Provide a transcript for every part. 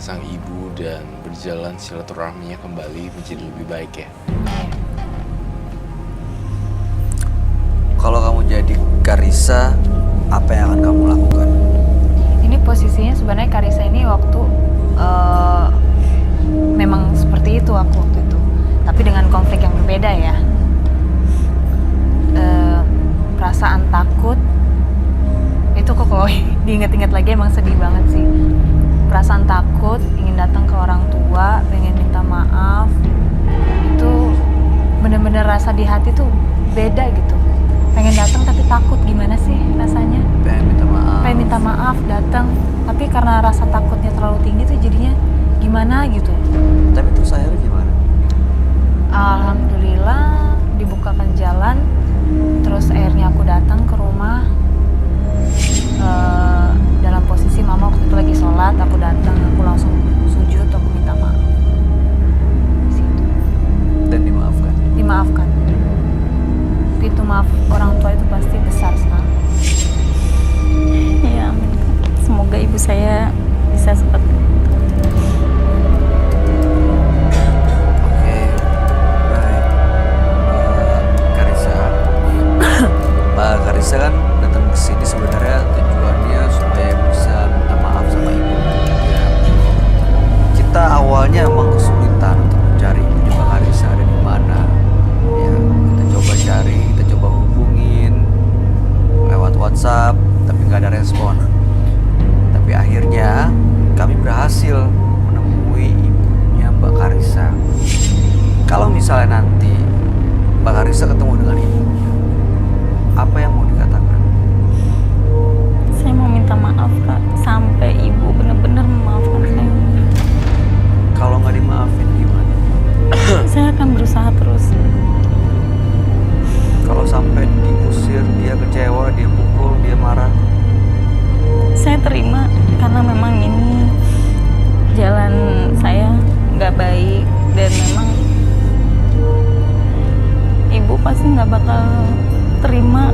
sang ibu dan berjalan silaturahminya kembali menjadi lebih baik ya. Kalau kamu jadi Karissa, apa yang akan kamu lakukan? Ini posisinya sebenarnya Karissa ini waktu memang seperti itu aku waktu itu, tapi dengan konflik yang berbeda ya. Perasaan takut itu kok kalau diinget-inget lagi emang sedih banget sih. Perasaan takut, ingin datang ke orang tua, pengen minta maaf, itu bener-bener rasa di hati tuh beda gitu. Pengen datang tapi takut, gimana sih rasanya? Pengen minta maaf. Pengen minta maaf, datang, tapi karena rasa takutnya terlalu tinggi tuh jadinya gimana gitu. Tapi terus akhirnya gimana? Alhamdulillah dibukakan jalan, terus akhirnya aku datang ke rumah. Dalam posisi mama waktu itu lagi sholat, aku datang, aku langsung sujud, aku minta maaf. Di situ. Dan dimaafkan? Dimaafkan. Pintu maaf orang tua itu pasti besar sekali. Ya, amin. Semoga ibu saya bisa seperti itu. Oke, baik. Karissa, Mbak Karissa kan datang ke sini sebenarnya tujuannya supaya bisa minta maaf sama ibu. Ya. Kita awalnya emang kesulitan untuk mencari ibunya Mbak Karissa ada di mana. Ya, kita coba cari, kita coba hubungin lewat WhatsApp, tapi nggak ada respon. Tapi akhirnya kami berhasil menemui ibunya Mbak Karissa. Kalau misalnya nanti Mbak Karissa ketemu dengan ibunya, apa yang mau dikatakan? Saya mau minta maaf, Kak, sampai ibu benar-benar memaafkan saya. Kalau nggak dimaafin gimana? Saya akan berusaha terus. Kalau sampai diusir, dia kecewa, dia pukul, dia marah, Saya terima karena memang ini jalan saya nggak baik dan memang ibu pasti nggak bakal terima.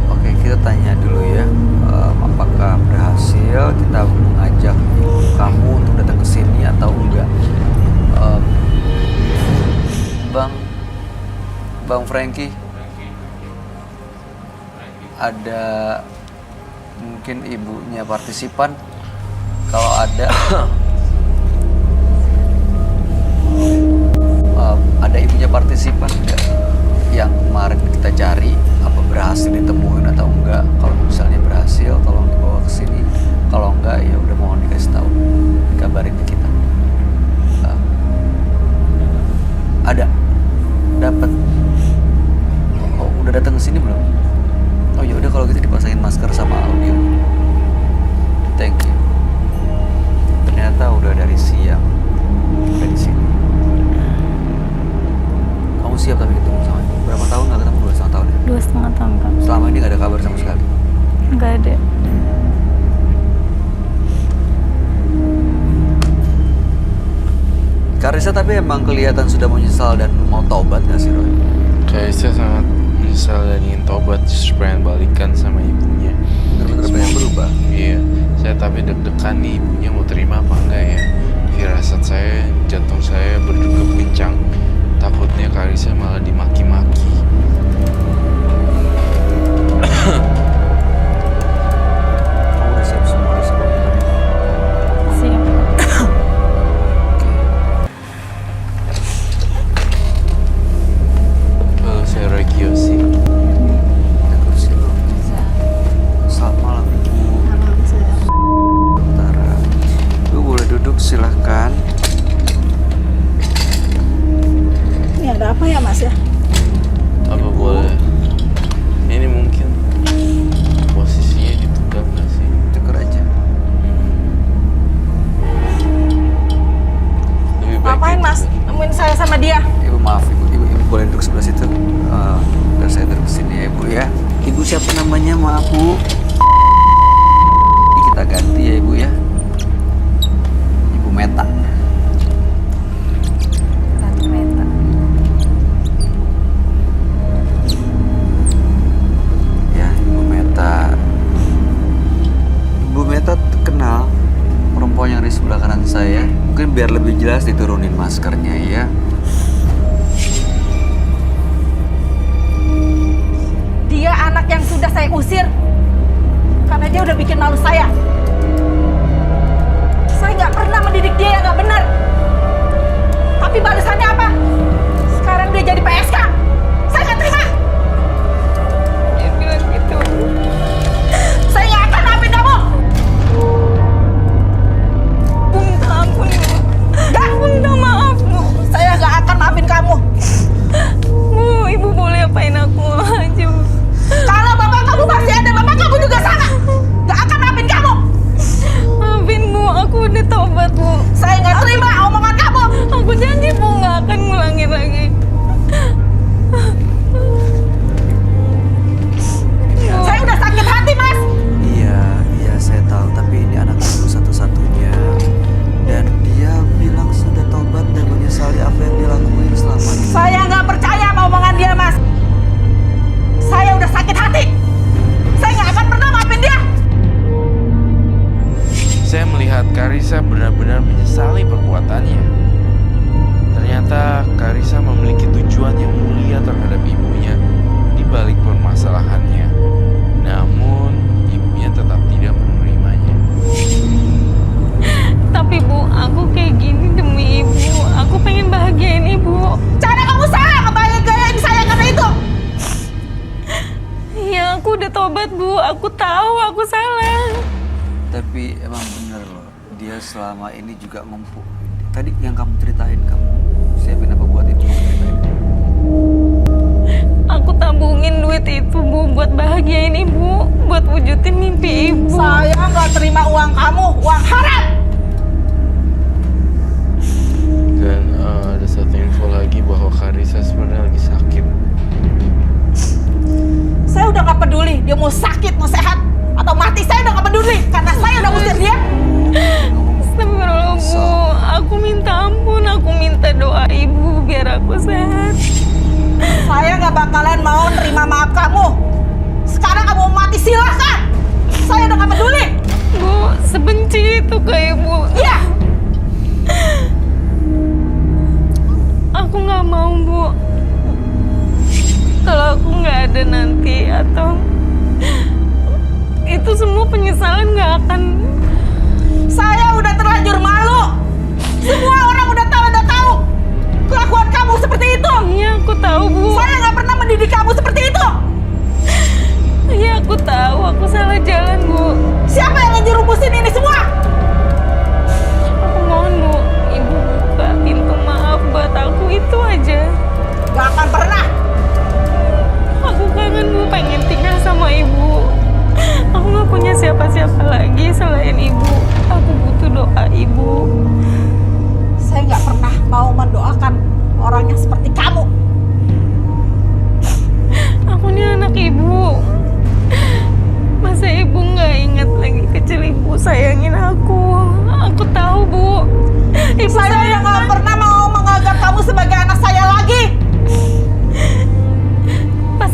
oke kita tanya dulu ya, apakah berhasil kita mengajak ibu kamu untuk datang ke sini atau enggak? Bang Frankie, ada mungkin ibunya partisipan? Kalau ada, ada ibunya partisipan enggak yang kemarin kita cari? Apa berhasil ditemuin atau enggak? Kalau misalnya berhasil, tolong dibawa ke sini. Kalau enggak, ya udah mohon dikasih tahu, dikabarin ke kita. Ada, dapat. Oh, udah datang ke sini belum? Oh ya udah kalau gitu dipasangin masker sama audio. Thank you. Ternyata udah dari siang, udah di sini. Kamu siap tapi ketemu sama ibu? Berapa tahun nggak ketemu? 2,5 tahun ya? 2,5 tahun, Kak. Selama ini nggak ada kabar sama sekali? Nggak ada. Karissa tapi emang kelihatan sudah menyesal dan mau taubat nggak sih, Roy? Karissa sangat menyesal dan ingin tobat, justru pengen balikan sama ibunya. Bener-bener pengen berubah. Iya, saya tapi deg-degan nih ibunya mau terima apa enggak ya. Firasat saya, jantung saya berdegup kencang. Takutnya Karissa malah dimaki-maki. Kamu udah siap semua resiko? Siap. Halo, saya Roy Kiyoshi. Ada kursi lo. Selamat malam Ibu. Utara. Ibu boleh duduk silahkan. Ini ada apa ya Mas ya? Apa boleh? Ini mungkin posisinya ditunggang nggak sih? Tuker aja. Lebih baik Ngapain gitu. Mas? Nemuin saya sama dia. Ibu maaf ibu boleh duduk sebelah situ. Biar saya duduk sini ya Ibu ya. Ibu siapa namanya, maaf Bu? Kita ganti ya Ibu ya. Ibu Meta. Ratu Meta. Mungkin biar lebih jelas diturunin maskernya ya. Dia anak yang sudah saya usir karena dia udah bikin malu saya. Saya nggak pernah mendidik dia yang nggak benar. Tapi balasannya apa? Sekarang dia jadi PSK. Saya nggak terima. Dia bilang gitu. Saya nggak akan maafin kamu. Bu, minta ampun, Bu. Nggak. Bu, minta maaf, Bu. Saya nggak akan maafin kamu. Bu, Ibu boleh apain aku aja, Bu. Kalau bapak kamu masih ada, bapak kamu juga sama. Nggak akan maafin kamu. Maafin, Bu. Aku udah tobat, Bu. Saya nggak terima omongan kamu. Aku janji, Bu, nggak akan ngulangin lagi. Saya udah sakit hati, Mas. Iya, saya tahu. Tapi ini anak ibu satu-satunya. Dan dia bilang sudah tobat dan menyesali apa yang dia lakuin selama ini. Saya nggak percaya sama omongan dia, Mas. Saya udah sakit hati. Saya nggak akan pernah maafin dia. Saya melihat Karissa benar-benar menyesali perbuatannya. Ternyata Karissa memiliki tujuan yang mulia terhadap ibunya di balik permasalahannya. Namun, ibunya tetap tidak menerimanya. Tapi, Bu, aku kayak gini demi Ibu. Aku pengen bahagiain Ibu. Cara kamu salah ngebahagiain saya karena itu. Iya, aku udah tobat, Bu. Aku tahu aku salah. Tapi emang bener loh, dia selama ini juga Tadi yang kamu ceritain, kamu siapin apa buat ibu? Aku tabungin duit itu, Bu, buat bahagiain Ibu, buat wujudin mimpi Ibu. Saya nggak terima uang kamu, uang haram. Dan ada satu info lagi bahwa Karissa sebenarnya lagi sakit. Saya udah nggak peduli dia mau sakit, mau sehat, atau mati. Saya udah nggak peduli karena saya udah usir dia. Astagfirullah, Bu. Aku minta ampun, aku minta doa Ibu biar aku sehat. Saya nggak bakalan mau terima maaf kamu. Sekarang kamu mau mati, silakan. Saya udah nggak peduli. Bu, sebenci itu ke Ibu. Iya. Aku nggak mau, Bu. Kalau aku nggak ada nanti atau itu semua penyesalan nggak akan. Saya udah terlanjur malu. Semua orang udah tahu kelakuan kamu seperti itu. Iya, aku tahu, Bu. Saya nggak pernah mendidik kamu seperti itu. Iya, aku tahu. Aku salah jalan, Bu. Siapa yang ngejerumusin ini semua? Aku mohon, Bu. Ibu buka pintu maaf buat aku, itu aja. Gak akan pernah. Aku kangen, Bu. Pengen tinggal sama Ibu. Aku nggak punya siapa-siapa lagi selain Ibu. Aku butuh doa Ibu. Saya nggak pernah mau mendoakan orang yang seperti kamu. Aku ini anak Ibu. Masa Ibu nggak ingat lagi kecil Ibu sayangin aku? Aku tahu, Bu. Ibu Saya udah nggak pernah mau menganggap kamu sebagai anak saya lagi.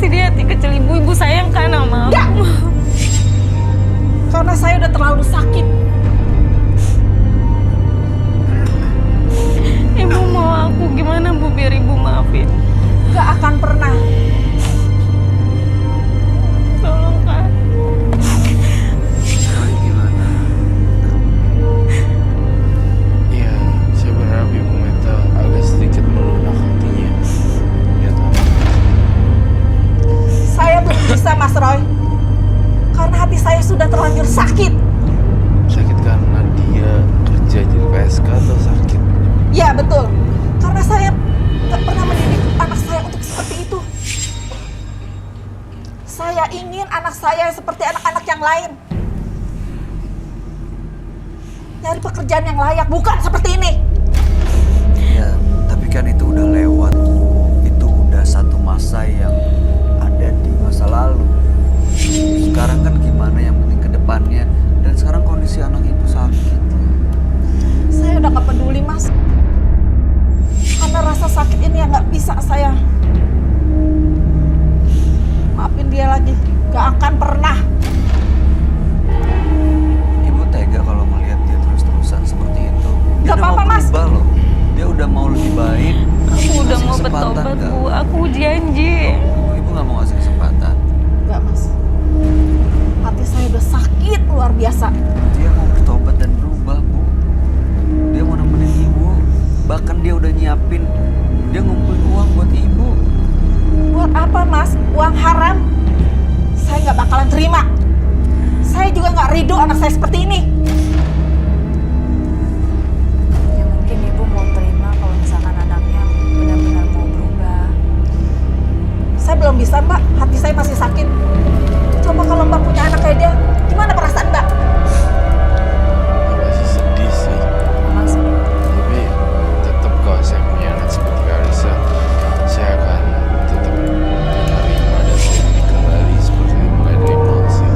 pasti di hati kecil Ibu sayang kan sama Nggak. aku. Karena saya udah terlalu sakit. Ibu mau aku gimana, Bu, biar Ibu maafin? Gak akan pernah. Tolong, Kak. Roy gimana? Ya, saya berharap Ibu Meta agak sedikit melunak hatinya. Lihat anak. Saya belum bisa, Mas Roy. Karena hati saya sudah terlanjur sakit. Sakit karena dia kerja jadi PSK atau sakit? Ya, betul. Karena saya gak pernah mendidik anak saya untuk seperti itu. Saya ingin anak saya seperti anak-anak yang lain. Nyari pekerjaan yang layak, bukan seperti ini. Ya, tapi kan itu udah lewat. Itu udah satu masa yang ada di masa lalu. Sekarang kan gimana, yang penting ke depannya. Dan sekarang kondisi anak ibu sakit. Saya udah gak peduli, Mas. Karena rasa sakit ini yang gak bisa saya maafin dia lagi. Gak akan pernah. Ibu tega kalau melihat dia terus-terusan seperti itu. Gak Dia udah apa-apa, mau Mas. Mas. berubah loh. Dia udah mau lebih baik. Aku udah Kasih mau kesempatan bertobat, nggak? Bu. Aku janji. Ibu nggak mau ngasih kesempatan. Enggak, Mas. Hati saya udah sakit luar biasa. Dia mau bertobat dan berubah, Bu. Dia mau nemenin ibu. Bahkan dia udah nyiapin. Dia ngumpulin uang buat ibu. Buat apa, Mas? Uang haram? Saya nggak bakalan terima. Saya juga nggak ridho anak saya seperti ini. Ya mungkin ibu mau terima kalau misalkan anaknya benar-benar mau berubah. Saya belum bisa, Mbak. Hati saya masih sakit. Coba kalau Mbak punya anak kayak dia, gimana perasaan Mbak? Ya, masih sedih sih. Memang sedih. Tapi tetap kalau saya punya anak seperti Karissa, saya akan tetap menerima dan saya ingin kembali seperti mulai dari nol sih.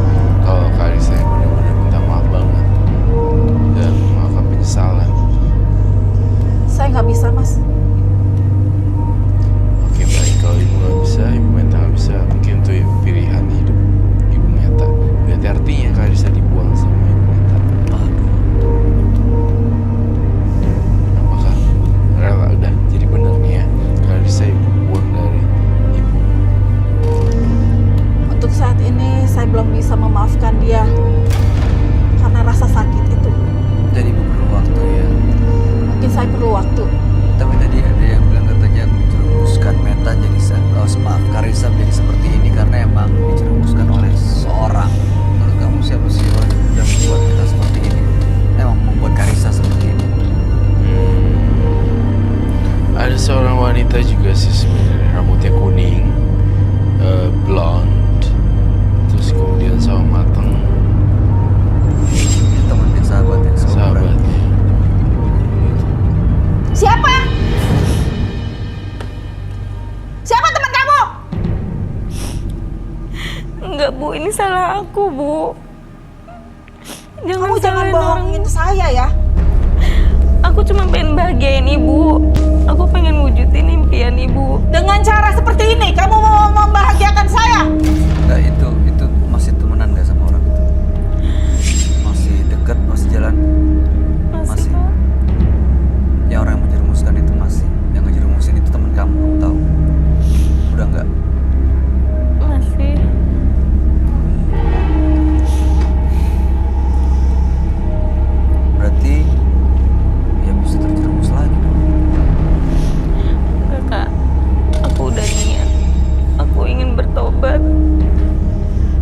Kalau Karissa yang benar-benar minta maaf banget dan melakukan penyesalan. Saya nggak bisa, Mas. Oke baik, kalau ibu nggak bisa, ibu Meta nggak bisa, mungkin itu pilihan hidup ibu Meta. Berarti artinya Karissa dibuang sama ibu Meta. Apakah rela udah jadi bener nih ya, Karissa ibu buang dari ibu? Untuk saat ini saya belum bisa memaafkan dia karena rasa sakit itu. Jadi ibu perlu waktu ya. Mungkin saya perlu waktu. Tapi tadi ada yang bilang katanya dijerumuskan Meta jadi maaf Karissa menjadi seperti ini karena emang dijerumuskan oleh seorang. Menurut kamu siapa sih orang yang udah membuat kita seperti ini? Emang membuat Karissa seperti ini. Ada seorang wanita juga sih sebenarnya, rambutnya kuning, blonde, terus kemudian sama mateng, Temannya sahabat yang seumuran. sahabatnya. Siapa? Siapa teman kamu? Enggak, Bu. Ini salah aku, Bu. Kamu jangan salahin orang. bohongin saya ya. Aku cuma pengen bahagiain Ibu. Aku pengen wujudin impian Ibu. Dengan cara seperti ini, kamu mau membahagiakan saya? Enggak, itu masih temenan nggak sama orang itu? Masih dekat, masih jalan? Masih, Masih. Kak. Yang orang yang menjerumuskan itu masih. Yang ngejerumusin itu teman kamu tahu? Udah enggak? Masih. Berarti ya bisa terjerumus lagi dong. Enggak, Kak. Aku udah niat. Aku ingin bertobat.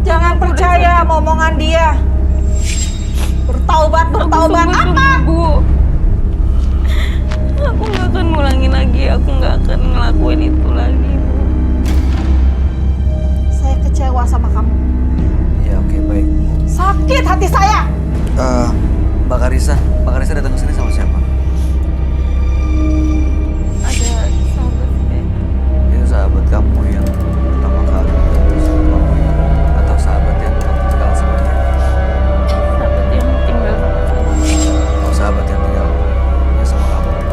Jangan percaya sama omongan dia. Bertaubat Aku apa? sungguh-sungguh, Bu. Aku nggak akan ngulangin lagi. Aku nggak akan ngelakuin itu lagi, Bu. Saya kecewa sama kamu. Ya oke baik. Sakit hati saya. Mbak Karissa datang ke sini sama siapa? Ada sahabat saya. Itu sahabat kamu yang pertama kali putus sama kamu ya? Atau sahabat yang tinggal sama dia? Sahabat yang tinggal sama saya. Oh, sahabat yang tinggal ya sama kamu. Oke.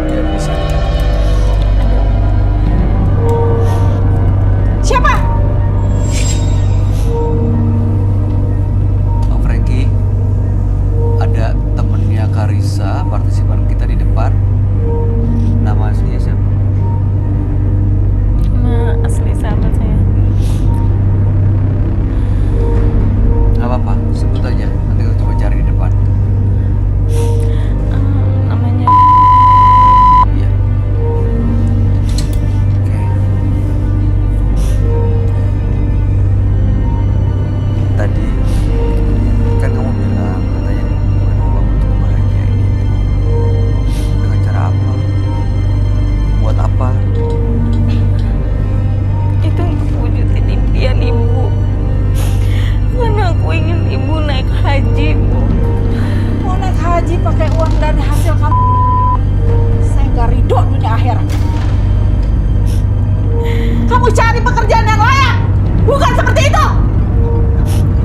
Dia ada di sini. Siapa? Bang Frankie, ada temennya Karissa, partisipan kita di depan. Nama aslinya siapa? Nama asli sahabat saya. Gak apa-apa, sebut aja. Nanti kita coba cari di depan. Namanya Iya. Oke. Tadi kan kamu bilang katanya ngumpulin uang untuk bahagiain ibu. Dengan cara apa? Buat apa? itu untuk wujudin impian Ibu. Karena aku ingin Ibu naik haji, Bu. Mau naik haji pakai uang dari hasil kamu? Saya nggak ridho dunia akhirat. Kamu cari pekerjaan yang layak, bukan seperti itu.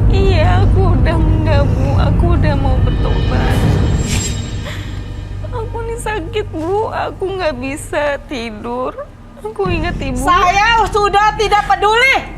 Iya, aku udah enggak, Bu. Aku udah mau bertobat. Aku nih sakit, Bu. Aku nggak bisa tidur. Aku ingat Ibu. Saya sudah tidak peduli.